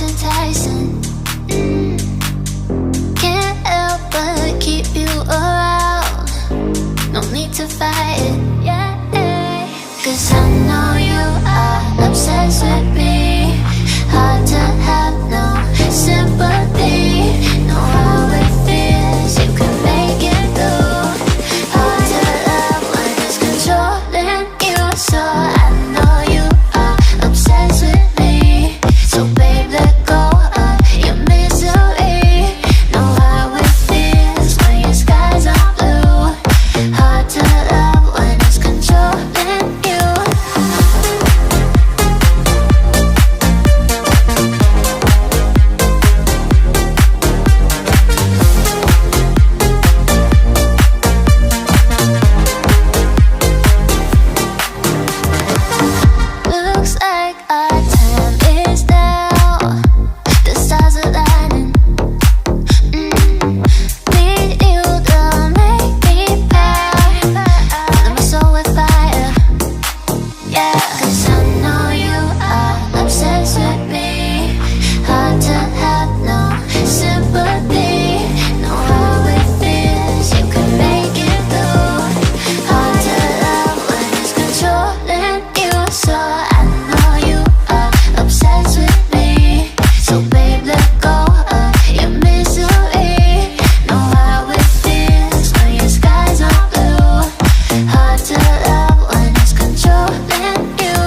Enticing. Can't help but keep you around. No need to fight it, yeah. 'Cause I know you are obsessed with me. Hard to have no sympathy. Know how it feels, you can make it through. Hard to love when it's controlling you. So I know you are obsessed with me. So babe, let go of your misery. Know how it feels when your skies are blue. Hard to love when it's controlling you. Looks like our time is now. The stars are lining. Need you to make me proud. Fill my soul with fire. Yeah, 'cause I know you are obsessed with me. Hard to have no sympathy. Know how it feels, you can make it through. Hard to love when it's controlling you. So I know you are obsessed with me. So babe, let go of your misery. Know how it feels when your skies are blue. Hard to love when it's controlling you.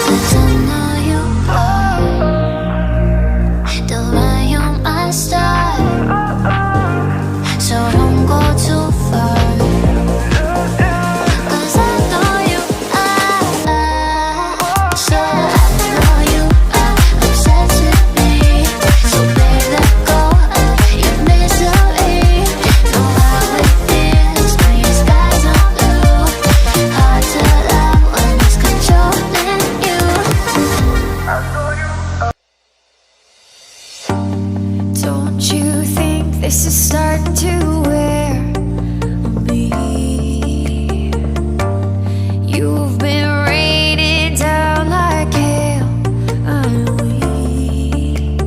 Cause I know you are the light on my star. So don't go too far. 'Cause I know you are. So I know you are obsessed with me. So babe, let go of your misery. Know how it feels when your skies are blue. Hard to love when it's controlling you. Don't you think this is starting to wear on me? You've been raining down like hail. I'm weak.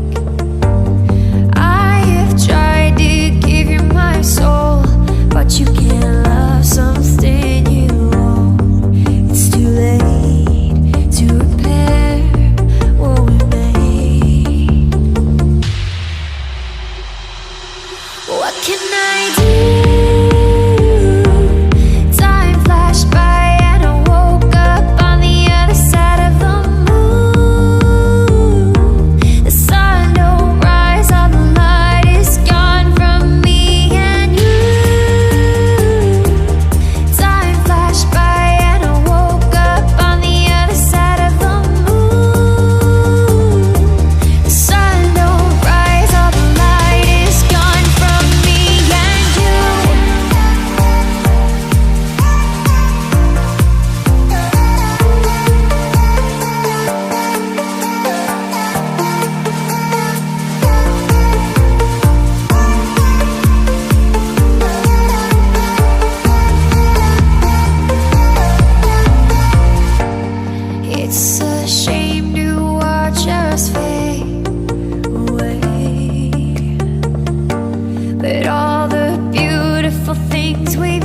I have tried to give you my soul, but you can't love something you own. It's too late to repair what we made. What can I do? Time flashed by and I woke up on the other side of the moon. The sun don't rise, all the light is gone from me and you. Time flashed by and I woke up on the other side of the moon. The sun don't rise, all the light is gone from me and you. It's a shame to watch us fade away, but all the beautiful things we